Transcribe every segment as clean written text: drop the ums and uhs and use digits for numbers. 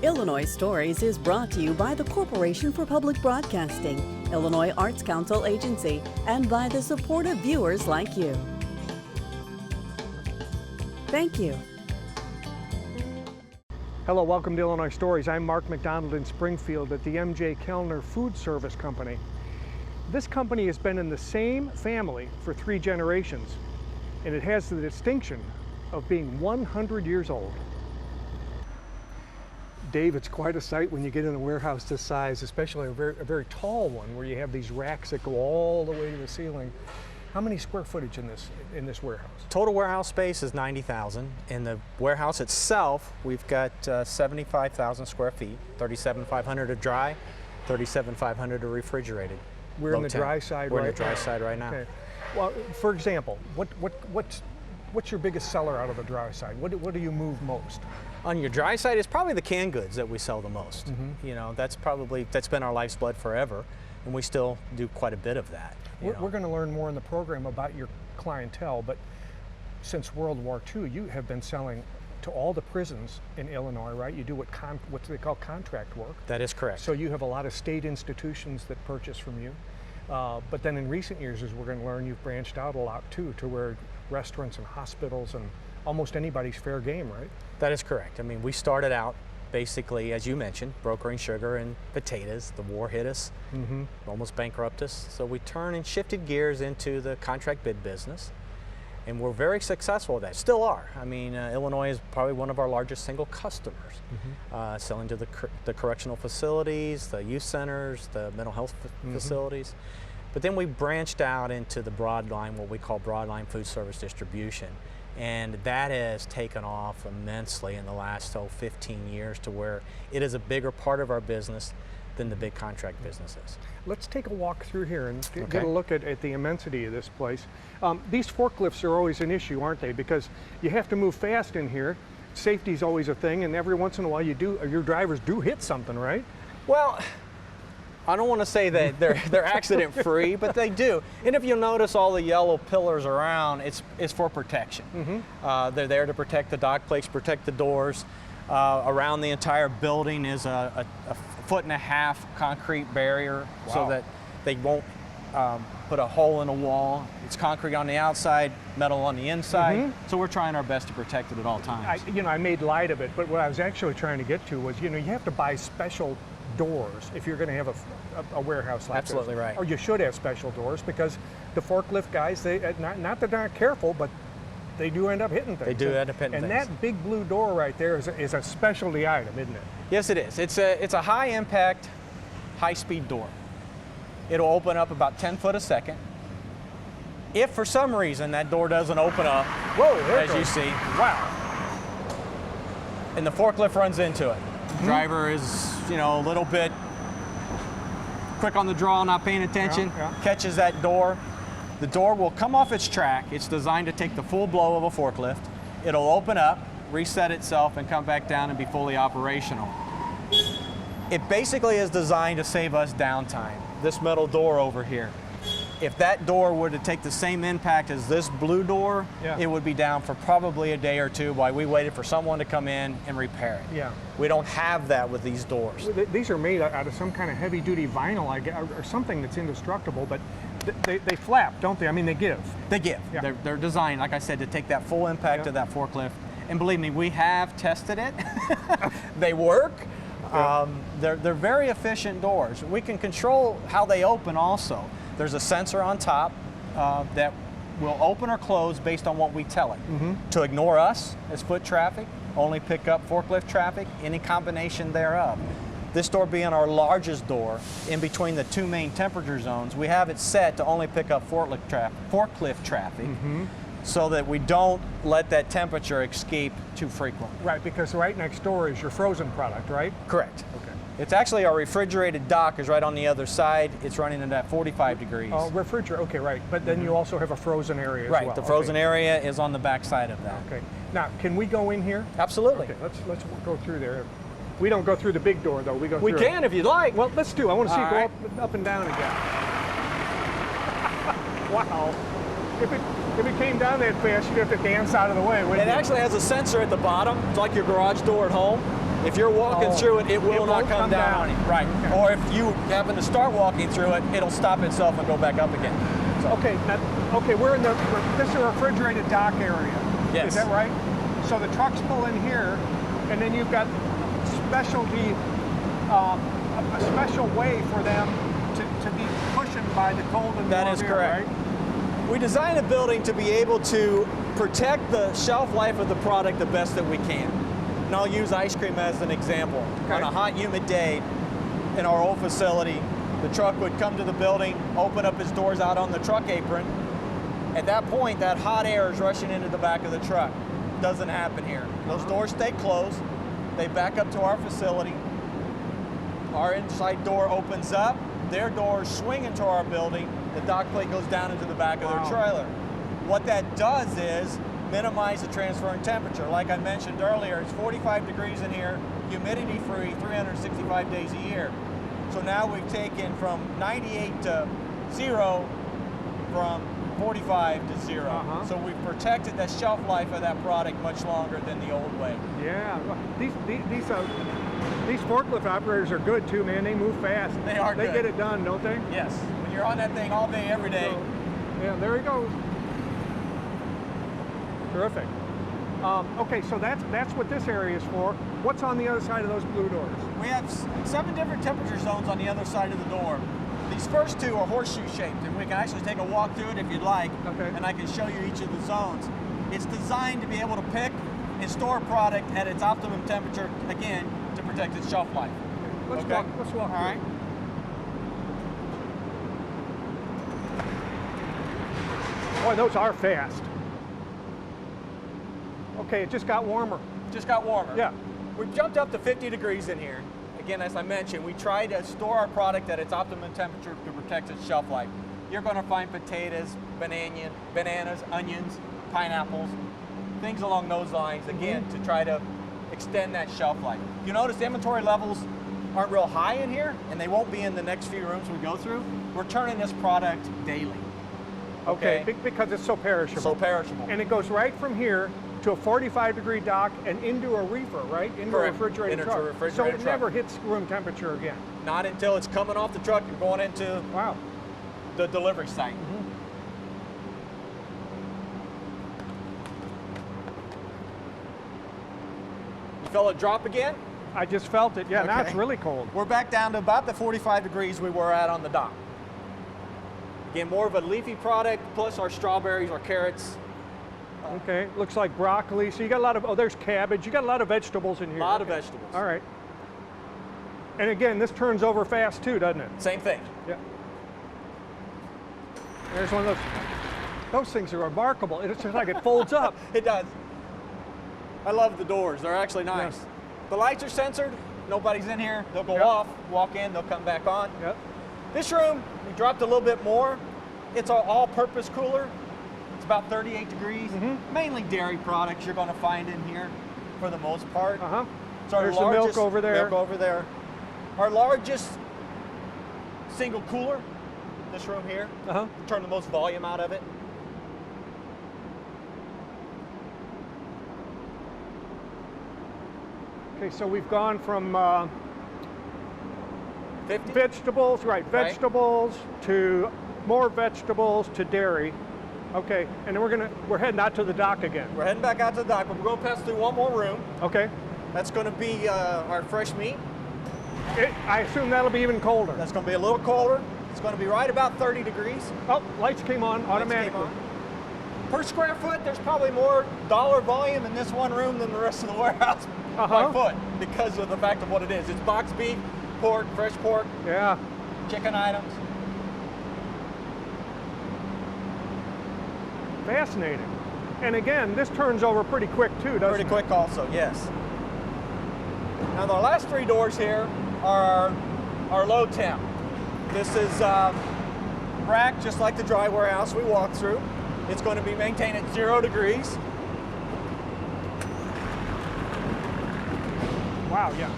Illinois Stories is brought to you by the Corporation for Public Broadcasting, Illinois Arts Council Agency, and by the supportive viewers like you. Thank you. Hello, welcome to Illinois Stories. I'm Mark McDonald in Springfield at the M.J. Kellner Food Service Company. This company has been in the same family for 3 generations, and it has the distinction of being 100 years old. Dave, it's quite a sight when you get in a warehouse this size, especially a very tall one where you have these racks that go all the way to the ceiling. How many square footage in this warehouse? Total warehouse space is 90,000. In the warehouse itself, we've got 75,000 square feet, 37,500 are dry, 37,500 are refrigerated. We're in the dry side right now. We're in the dry side right now. Okay. Well, for example, what's your biggest seller out of the dry side? What do you move most? On your dry side is probably the canned goods that we sell the most. Mm-hmm. You know, that's been our life's blood forever, and we still do quite a bit of that. We're going to learn more in the program about your clientele, but since World War II, you have been selling to all the prisons in Illinois, right? You do what they call contract work. That is correct. So you have a lot of state institutions that purchase from you. But then in recent years, as we're going to learn, you've branched out a lot too, to where restaurants and hospitals and almost anybody's fair game, right? That is correct. I mean, we started out basically, as you mentioned, brokering sugar and potatoes. The war hit us, almost bankrupted us. So we turned and shifted gears into the contract bid business. And we're very successful at that, still are. I mean, Illinois is probably one of our largest single customers, selling to the correctional facilities, the youth centers, the mental health facilities. But then we branched out into the broad line, what we call broad line food service distribution. And that has taken off immensely in the last 15 years to where it is a bigger part of our business than the big contract businesses. Let's take a walk through here and get a look at the immensity of this place. These forklifts are always an issue, aren't they? Because you have to move fast in here. Safety's always a thing, and every once in a while your drivers do hit something, right? Well, I don't want to say that they're accident free, but they do. And if you'll notice all the yellow pillars around, it's for protection. They're there to protect the dock plates, protect the doors. Around the entire building is a 1.5 foot concrete barrier so that they won't put a hole in a wall. It's concrete on the outside, metal on the inside. So we're trying our best to protect it at all times. I made light of it, but what I was actually trying to get to was, you have to buy special doors if you're going to have a warehouse like this. Absolutely right. Or you should have special doors, because the forklift guys, they not that they're not careful, but they do end up hitting things. They do end up hitting things. And that big blue door right there is a specialty item, isn't it? Yes, it is. It's a high impact, high speed door. It'll open up about 10 foot a second. If for some reason that door doesn't open up, as you see, and the forklift runs into it. The driver is, a little bit quick on the draw, not paying attention, catches that door. The door will come off its track. It's designed to take the full blow of a forklift. It'll open up, reset itself, and come back down and be fully operational. It basically is designed to save us downtime. This metal door over here. If that door were to take the same impact as this blue door, it would be down for probably a day or two while we waited for someone to come in and repair it. Yeah. We don't have that with these doors. These are made out of some kind of heavy-duty vinyl, or something that's indestructible, but they flap, don't they? I mean, they give. They give. Yeah. They're designed, like I said, to take that full impact of that forklift. And believe me, we have tested it. They work. They're very efficient doors. We can control how they open also. There's a sensor on top that will open or close based on what we tell it. To ignore us as foot traffic, only pick up forklift traffic, any combination thereof. This door being our largest door, in between the 2 main temperature zones, we have it set to only pick up forklift traffic, so that we don't let that temperature escape too frequently. Right, because right next door is your frozen product, right? Correct. Okay. It's actually our refrigerated dock is right on the other side. It's running at 45 degrees. Oh, refrigerator, okay, right. But then you also have a frozen area as well. Right, the frozen area is on the back side of that. Okay. Now, can we go in here? Absolutely. Okay, let's go through there. We don't go through the big door, though. We go through. We can if you'd like. Well, let's do. I want to see it go up and down again. Wow. If it came down that fast, you'd have to dance out of the way, wouldn't you? It actually has a sensor at the bottom. It's like your garage door at home. If you're walking through it, it will not won't come down on you. Right. Okay. Or if you happen to start walking through it, it'll stop itself and go back up again. So. Okay, we're in this is a refrigerated dock area. Yes. Is that right? So the trucks pull in here, and then you've got specialty, a special way for them to be cushioned by the cold and That warm is air, correct. right? We designed the building to be able to protect the shelf life of the product the best that we can. And I'll use ice cream as an example. Okay. On a hot, humid day in our old facility, the truck would come to the building, open up its doors out on the truck apron. At that point, that hot air is rushing into the back of the truck. Doesn't happen here. Those doors stay closed. They back up to our facility. Our inside door opens up. Their doors swing into our building. The dock plate goes down into the back of their trailer. What that does is minimize the transfer in temperature. Like I mentioned earlier, it's 45 degrees in here, humidity free, 365 days a year. So now we've taken from 98 to 0, from 45 to 0. So we've protected the shelf life of that product much longer than the old way. Yeah, these forklift operators are good too, man. They move fast. They are They good. get it done, don't they? Yes, when you're on that thing all day, every day. So, yeah, there he goes. Terrific. Okay, so that's what this area is for. What's on the other side of those blue doors? We have 7 different temperature zones on the other side of the door. These first 2 are horseshoe shaped, and we can actually take a walk through it if you'd like, and I can show you each of the zones. It's designed to be able to pick and store product at its optimum temperature, again, to protect its shelf life. Let's walk All right. Boy, those are fast. Okay, it just got warmer. Just got warmer. Yeah. We've jumped up to 50 degrees in here. Again, as I mentioned, we try to store our product at its optimum temperature to protect its shelf life. You're going to find potatoes, bananas, onions, pineapples, things along those lines, again, to try to extend that shelf life. You notice the inventory levels aren't real high in here, and they won't be in the next few rooms we go through. We're turning this product daily. Okay, because it's so perishable. So perishable. And it goes right from here to a 45-degree dock and into a reefer, right? Into Correct. a refrigerated Into truck. a refrigerated so it truck. never hits room temperature again. Not until it's coming off the truck and going into the delivery site. You feel it drop again? I just felt it. Yeah, now it's Okay. really cold. We're back down to about the 45 degrees we were at on the dock. Again, more of a leafy product, plus our strawberries, our carrots. Okay, looks like broccoli. So you got a lot of, there's cabbage. You got a lot of vegetables in here. A lot of vegetables. All right. And again, this turns over fast too, doesn't it? Same thing. Yeah. There's one of those. Those things are remarkable. It's just like it folds up. It does. I love the doors. They're actually nice. Yes. The lights are censored. Nobody's in here. They'll go Yep. off, walk in, they'll come back on. Yep. This room, we dropped a little bit more. It's our all-purpose cooler. It's about 38 degrees. Mainly dairy products you're going to find in here for the most part. It's our There's the milk over there. Milk over there. Our largest single cooler, this room here. Turn the most volume out of it. Okay, so we've gone from 50? vegetables, vegetables to more vegetables to dairy. Okay, and then we're heading out to the dock again. We're heading back out to the dock, but we're going to pass through one more room. Okay. That's going to be our fresh meat. I assume that'll be even colder. That's going to be a little colder. It's going to be right about 30 degrees. Oh, lights came on automatically. Lights came on. Per square foot, there's probably more dollar volume in this one room than the rest of the warehouse by foot, because of the fact of what it is. It's boxed beef, pork, fresh pork, chicken items. Fascinating. And again, this turns over pretty quick too, doesn't it? Pretty quick also, yes. Now the last 3 doors here are our low temp. This is racked just like the dry warehouse we walked through. It's going to be maintained at 0 degrees. Wow, yeah.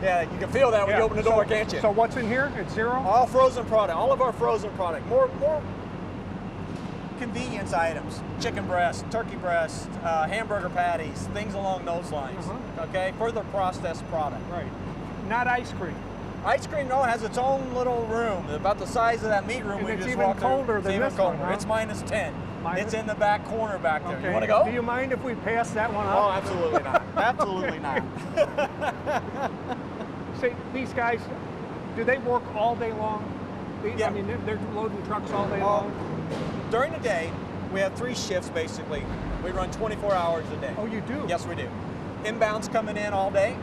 Yeah, you can feel that when you open the door, can't you? So what's in here? It's 0? All frozen product, all of our frozen product. More convenience items, chicken breast, turkey breast, hamburger patties, things along those lines. Okay, further processed product. Right. Not ice cream. Ice cream, no, it has its own little room, about the size of that meat room And we it's just even walked through. colder than this one, huh? It's -10. Minus? It's in the back corner back there. Okay. You want to go? Do you mind if we pass that one Oh, up? absolutely not. Absolutely not. Say, these guys, do they work all day long? Yeah. I mean, they're loading trucks all day long? During the day, we have 3 shifts basically. We run 24 hours a day. Oh, you do? Yes, we do. Inbound's coming in all day.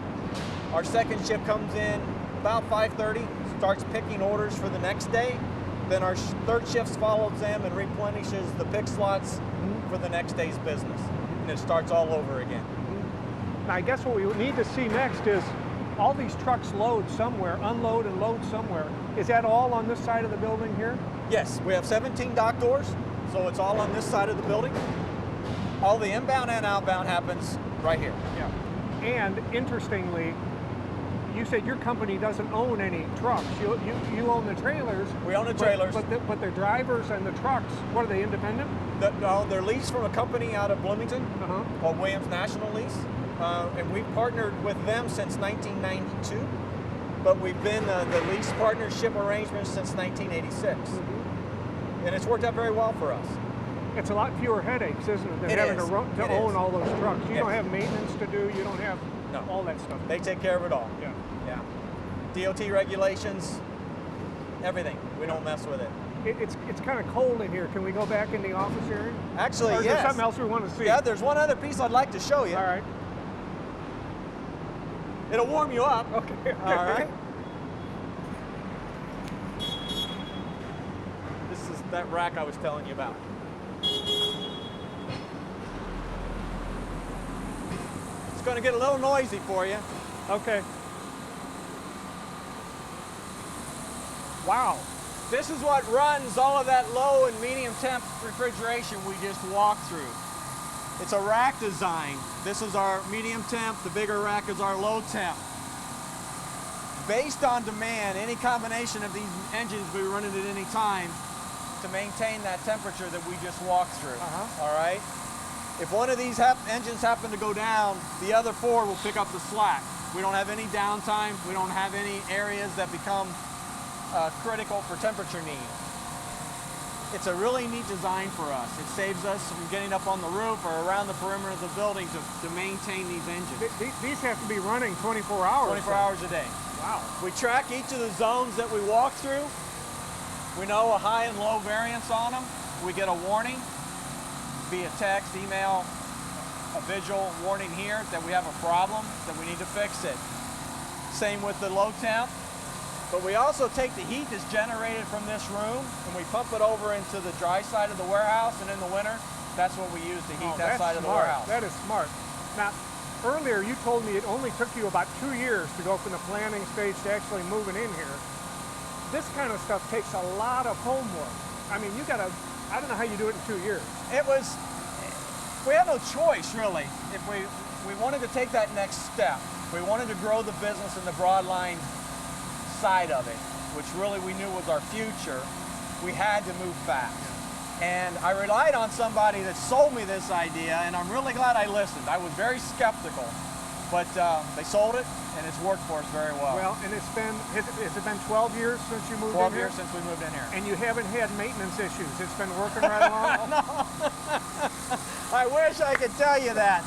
Our second shift comes in about 5:30, starts picking orders for the next day. Then our third shift follows them and replenishes the pick slots for the next day's business. And it starts all over again. Now, I guess what we need to see next is all these trucks load somewhere, unload and load somewhere. Is that all on this side of the building here? Yes, we have 17 dock doors, so it's all on this side of the building. All the inbound and outbound happens right here. Yeah. And interestingly, you said your company doesn't own any trucks. You own the trailers. We own the trailers. But the drivers and the trucks, what are they, independent? No, they're leased from a company out of Bloomington called Williams National Lease. And we've partnered with them since 1992. But we've been the lease partnership arrangement since 1986. And it's worked out very well for us. It's a lot fewer headaches, isn't it, than It having is. to own all those trucks. You Yes. don't have maintenance to do. You don't have all that stuff. They take care of it all. Yeah. Yeah. DOT regulations, everything. We don't mess with it. It's kind of cold in here. Can we go back in the office area? Actually, or is yes. there something else we want to see? Yeah, there's one other piece I'd like to show you. All right. It'll warm you up. Okay. All right. This is that rack I was telling you about. It's going to get a little noisy for you. Okay. Wow. This is what runs all of that low and medium temp refrigeration we just walked through. It's a rack design. This is our medium temp, the bigger rack is our low temp. Based on demand, any combination of these engines we run it at any time to maintain that temperature that we just walked through. All right? If one of these engines happen to go down, the other 4 will pick up the slack. We don't have any downtime. We don't have any areas that become critical for temperature needs. It's a really neat design for us. It saves us from getting up on the roof or around the perimeter of the building to maintain these engines. These have to be running 24 hours. 24 hours a day. Wow. We track each of the zones that we walk through. We know a high and low variance on them. We get a warning via text, email, a visual warning here that we have a problem, that we need to fix it. Same with the low temp. But we also take the heat that's generated from this room and we pump it over into the dry side of the warehouse, and in the winter, that's what we use to heat that side of the warehouse. That is smart. Now, earlier you told me it only took you about 2 years to go from the planning stage to actually moving in here. This kind of stuff takes a lot of homework. I mean, you gotta, I don't know how you do it in 2 years. We had no choice really. If we wanted to take that next step, we wanted to grow the business in the broadline side of it, which really we knew was our future, we had to move fast. And I relied on somebody that sold me this idea, and I'm really glad I listened. I was very skeptical, but they sold it, and it's worked for us very well. Well, and has it been 12 years since you moved in here? 12 years since we moved in here. And you haven't had maintenance issues. It's been working right along? No. I wish I could tell you that.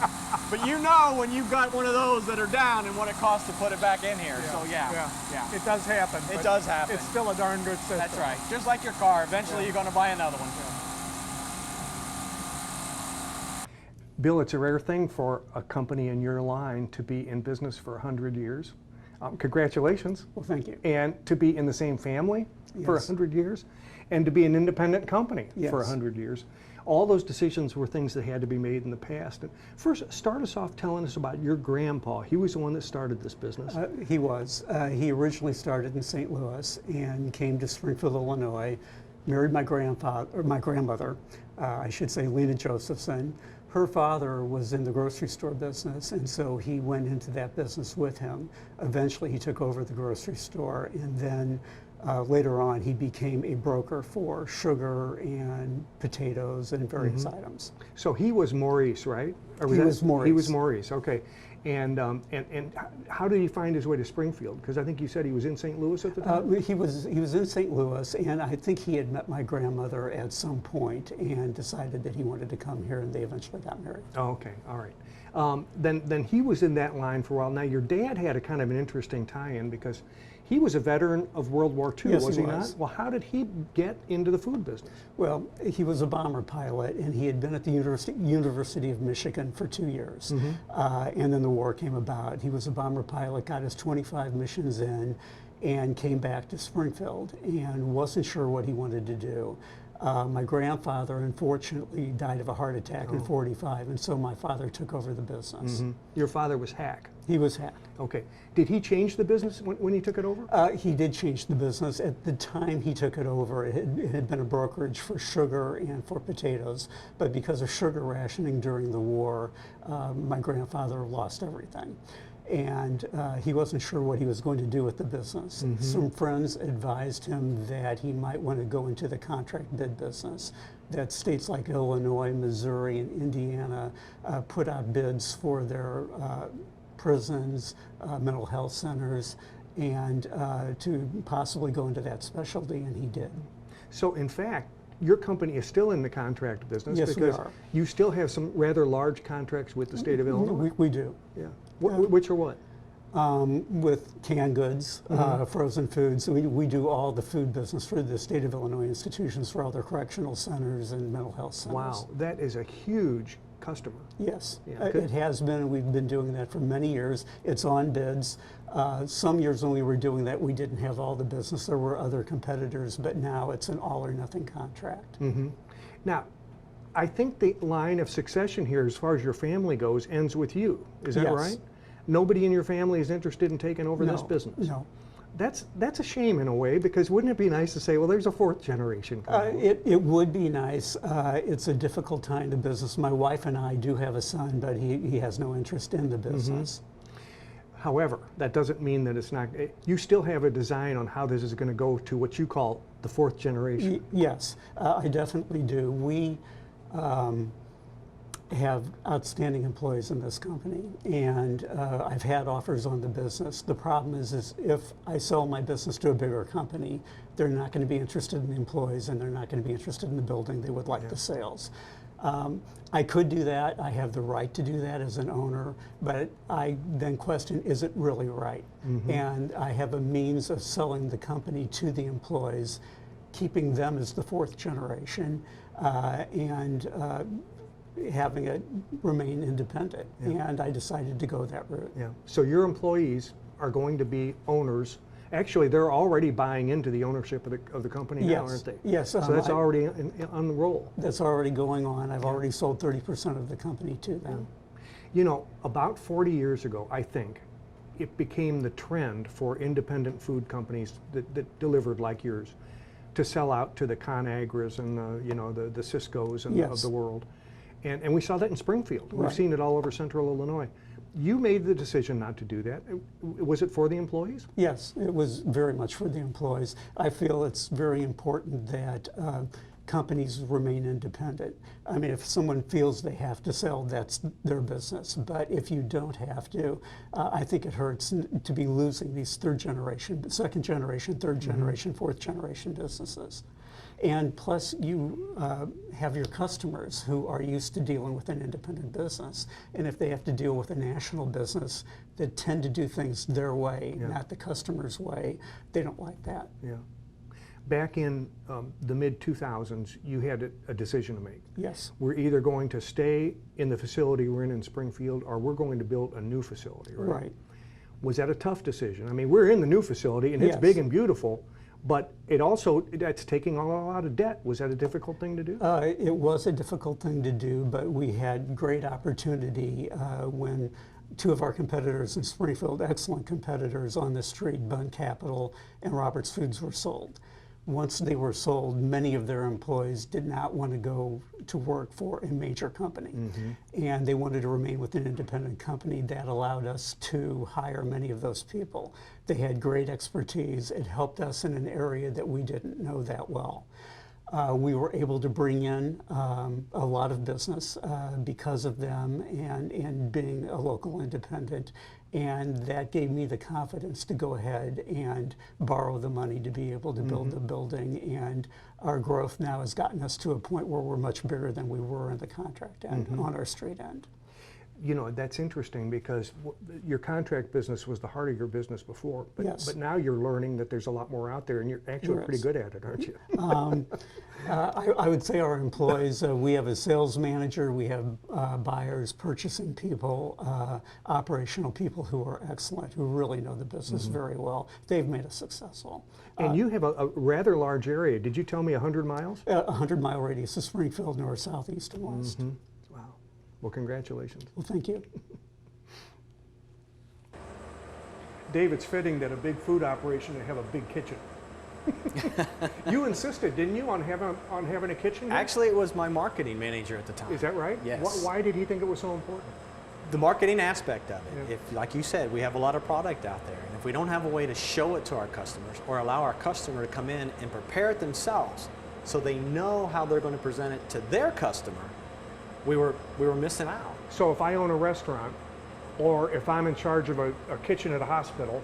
But you know when you've got one of those that are down and what it costs to put it back in here. So yeah. It does happen. It does happen. It's still a darn good system. That's right. Just like your car, eventually you're going to buy another one. Bill, it's a rare thing for a company in your line to be in business for 100 years. Congratulations. Well, thank you. And to be in the same family for 100 years, and to be an independent company for 100 years. All those decisions were things that had to be made in the past. And first, start us off telling us about your grandpa. He was the one that started this business. He was. He originally started in St. Louis and came to Springfield, Illinois, married my grandmother, I should say Lena Josephson. Her father was in the grocery store business, and so he went into that business with him. Eventually, he took over the grocery store, and then Later on, he became a broker for sugar and potatoes and various items. So he was Maurice, right? Or He was Maurice. He was Maurice, okay. And how did he find his way to Springfield? Because I think you said he was in St. Louis at the time? He was in St. Louis, and I think he had met my grandmother at some point and decided that he wanted to come here, and they eventually got married. Oh, okay, all right. Then he was in that line for a while. Now, your dad had a kind of an interesting tie-in because he was a veteran of World War II, Yes, was he he was. not? Well, how did he get into the food business? Well, he was a bomber pilot, and he had been at the University of Michigan for 2 years. And then the war came about. He was a bomber pilot, got his 25 missions in, and came back to Springfield and wasn't sure what he wanted to do. My grandfather, unfortunately, died of a heart attack in '45, and so my father took over the business. Your father was Hack. He was Hack. Okay. Did he change the business when he took it over? He did change the business. At the time he took it over, it had been a brokerage for sugar and for potatoes, but because of sugar rationing during the war, my grandfather lost everything. And he wasn't sure what he was going to do with the business. Some friends advised him that he might want to go into the contract bid business, that states like Illinois, Missouri, and Indiana put out bids for their prisons, mental health centers, and to possibly go into that specialty, and he did. So, in fact, your company is still in the contract business Yes, we because are. you still have some rather large contracts with the state of Illinois. We do. Yeah. Which are what? With canned goods, frozen foods. We do all the food business for the state of Illinois institutions, for all their correctional centers and mental health centers. Wow, that is a huge customer. Yes, Yeah, it has been. We've been doing that for many years. It's on bids. Some years when we were doing that, we didn't have all the business. There were other competitors, but now it's an all or nothing contract. Now, I think the line of succession here, as far as your family goes, ends with you. Is that Yes. right? Nobody in your family is interested in taking over this business. No. That's a shame in a way, because wouldn't it be nice to say, well, there's a fourth generation coming? It would be nice. It's a difficult time in the business. My wife and I do have a son, but he has no interest in the business. However, that doesn't mean that it's not, you still have a design on how this is going to go to what you call the fourth generation. Yes, I definitely do. We have outstanding employees in this company, and I've had offers on the business. The problem is if I sell my business to a bigger company, they're not going to be interested in the employees, and they're not going to be interested in the building. They would like the sales. I could do that. I have the right to do that as an owner, but I then question, is it really right? And I have a means of selling the company to the employees, keeping them as the fourth generation, and having it remain independent. And I decided to go that route. Yeah. So your employees are going to be owners. Actually, they're already buying into the ownership of the company now, aren't they? Yes. So that's already on the roll. That's already going on. I've already sold 30% of the company to them. You know, about 40 years ago, I think, it became the trend for independent food companies that delivered like yours to sell out to the ConAgras and the Cisco's and of the world. And we saw that in Springfield. We've seen it all over central Illinois. You made the decision not to do that. Was it for the employees? Yes, it was very much for the employees. I feel it's very important that companies remain independent. I mean, if someone feels they have to sell, that's their business. But if you don't have to, I think it hurts to be losing these third generation, second generation, third generation, fourth generation businesses. And plus, you have your customers who are used to dealing with an independent business. And if they have to deal with a national business that tend to do things their way, not the customer's way, they don't like that. Yeah. Back in the mid-2000s, you had a decision to make. Yes. We're either going to stay in the facility we're in Springfield, or we're going to build a new facility, right? Right. Was that a tough decision? I mean, we're in the new facility, and it's big and beautiful, but that's taking on a lot of debt. Was that a difficult thing to do? It was a difficult thing to do, but we had great opportunity when two of our competitors in Springfield, excellent competitors on the street, Bun Capital and Roberts Foods, were sold. once they were sold, many of their employees did not want to go to work for a major company. And they wanted to remain with an independent company. That allowed us to hire many of those people. They had great expertise. It helped us in an area that we didn't know that well. We were able to bring in a lot of business because of them and being a local independent, and that gave me the confidence to go ahead and borrow the money to be able to build the building, and our growth now has gotten us to a point where we're much bigger than we were in the contract end, on our street end. You know, that's interesting because your contract business was the heart of your business before, but, Yes. but now you're learning that there's a lot more out there, and you're actually There pretty is. good at it, aren't you? I would say our employees, we have a sales manager, we have buyers, purchasing people, operational people who are excellent, who really know the business very well. They've made us successful. And you have a rather large area. Did you tell me 100 miles? 100-mile radius of Springfield, north, south, east, and west. Wow. Well, congratulations. Well, thank you. Dave, it's fitting that a big food operation to have a big kitchen. You insisted, didn't you, on having a kitchen here? Actually, it was my marketing manager at the time. Is that right? Yes. Why did he think it was so important? The marketing aspect of it. Yeah. If, like you said, we have a lot of product out there, and if we don't have a way to show it to our customers or allow our customer to come in and prepare it themselves so they know how they're going to present it to their customer, we were missing out. So if I own a restaurant, or if I'm in charge of a kitchen at a hospital,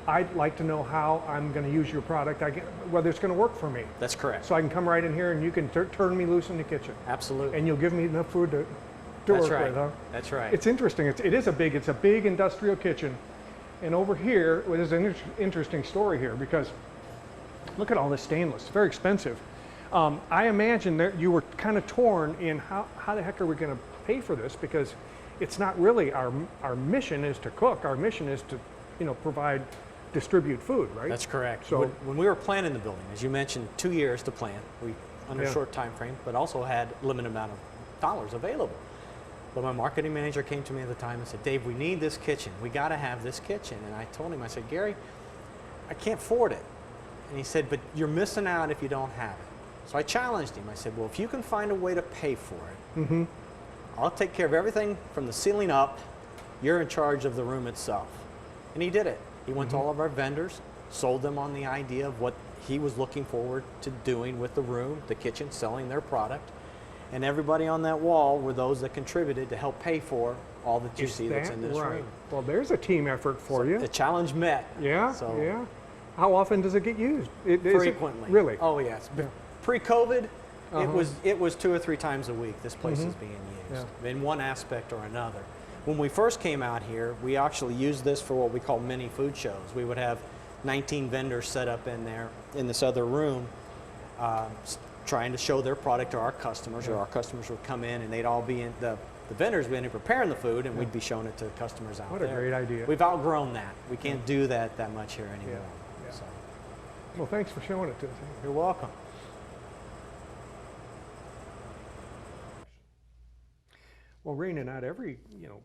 I'd like to know how I'm going to use your product, whether it's going to work for me. That's correct. So I can come right in here and you can turn me loose in the kitchen. Absolutely. And you'll give me enough food to That's work right. with, huh? That's right. It's interesting. It's a big industrial kitchen. And over here, well, there's an interesting story here because look at all this stainless. It's very expensive. I imagine that you were kind of torn in how the heck are we going to pay for this, because it's not really our mission is to cook. Our mission is to, distribute food, right? That's correct. So when we were planning the building, as you mentioned, 2 years to plan, we under a Yeah. short time frame, but also had limited amount of dollars available. But my marketing manager came to me at the time and said, "Dave, we need this kitchen. We got to have this kitchen." And I told him, I said, "Gary, I can't afford it." And he said, "But you're missing out if you don't have it." So I challenged him. I said, "Well, if you can find a way to pay for it, I'll take care of everything from the ceiling up. You're in charge of the room itself." And he did it. He went to all of our vendors, sold them on the idea of what he was looking forward to doing with the room, the kitchen, selling their product. And everybody on that wall were those that contributed to help pay for all that you see that's in this right? room. Well, there's a team effort for you. The challenge met. Yeah, So yeah. How often does it get used? Is it- frequently. Really? Oh yes. Yeah. Pre-COVID, it was 2 or 3 times a week this place is being used Yeah. in one aspect or another. When we first came out here, we actually used this for what we call mini food shows. We would have 19 vendors set up in there in this other room, trying to show their product to our customers, or our customers would come in and they'd all be in the vendors would be preparing the food, and we'd be showing it to customers out What a there. great idea. We've outgrown that. We can't do that much here anymore. Yeah. So, Well, thanks for showing it to us. you're welcome. Well, Raina, not every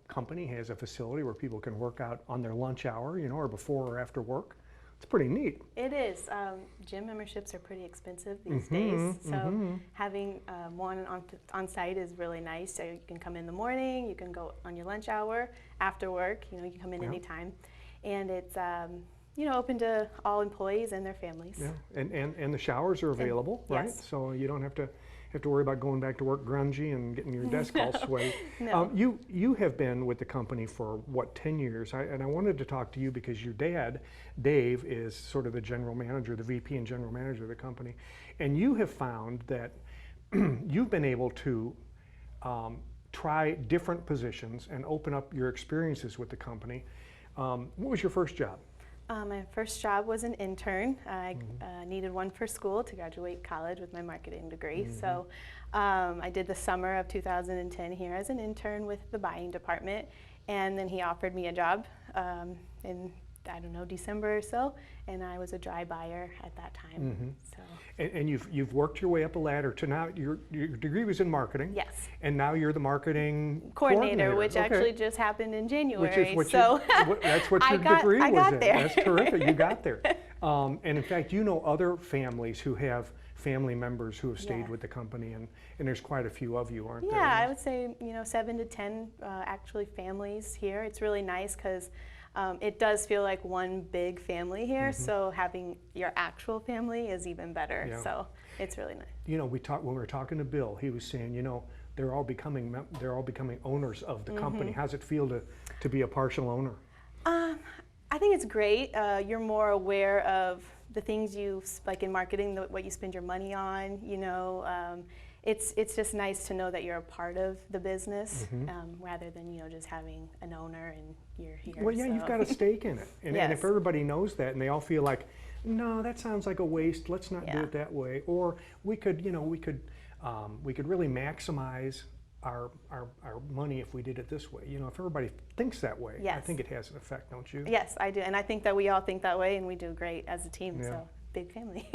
company has a facility where people can work out on their lunch hour, or before or after work. It's pretty neat. It is. Gym memberships are pretty expensive these days, so having one on site is really nice. So you can come in the morning, you can go on your lunch hour, after work. You can come in anytime, and it's open to all employees and their families. Yeah, and the showers are available, right? yes. So you don't have to worry about going back to work grungy and getting your desk all sweaty. No. You have been with the company for what, 10 years? And I wanted to talk to you because your dad, Dave, is sort of the general manager, the VP and general manager of the company, and you have found that you've been able to try different positions and open up your experiences with the company. What was your first job? My first job was an intern. I needed one for school to graduate college with my marketing degree. So I did the summer of 2010 here as an intern with the buying department. And then he offered me a job in, December or so. And I was a dry buyer at that time. So. And you've worked your way up a ladder to now, your degree was in marketing. Yes. And now you're the marketing Coordinator, which Okay. actually just happened in January. Which is what so that's what your degree was I got in. there. That's terrific. You got there. And in fact, you know other families who have family members who have stayed with the company, and there's quite a few of you, aren't there? Yeah, I would say 7 to 10 actually families here. It's really nice because it does feel like one big family here. So having your actual family is even better. Yeah. So it's really nice. When we were talking to Bill, he was saying, they're all becoming owners of the company. How's it feel to be a partial owner? I think it's great. You're more aware of the things you like in marketing, what you spend your money on. It's just nice to know that you're a part of the business rather than just having an owner and you're here. Well, yeah, you've got a stake in it, and if everybody knows that and they all feel like, no, that sounds like a waste. Let's not do it that way. Or we could really maximize our money if we did it this way. If everybody thinks that way, I think it has an effect, don't you? Yes, I do, and I think that we all think that way, and we do great as a team. So big family.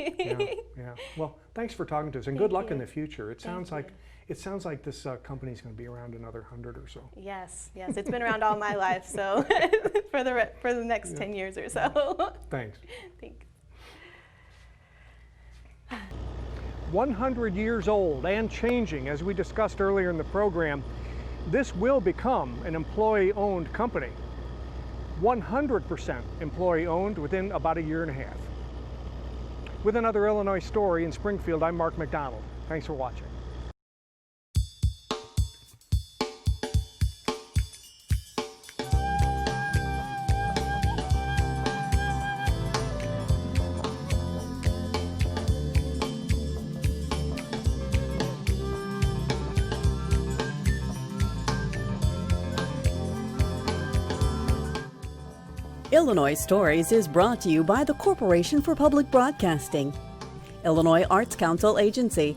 Yeah. Well, thanks for talking to us, and good luck in the future. It sounds like this company's going to be around another 100 or so. Yes, it's been around all my life, so for the next 10 years or so. Thanks. Thanks. 100 years old and changing, as we discussed earlier in the program, this will become an employee-owned company. 100% employee-owned within about a year and a half. With another Illinois story in Springfield, I'm Mark McDonald. Thanks for watching. Illinois Stories is brought to you by the Corporation for Public Broadcasting, Illinois Arts Council Agency,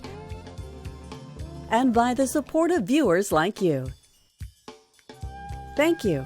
and by the support of viewers like you. Thank you.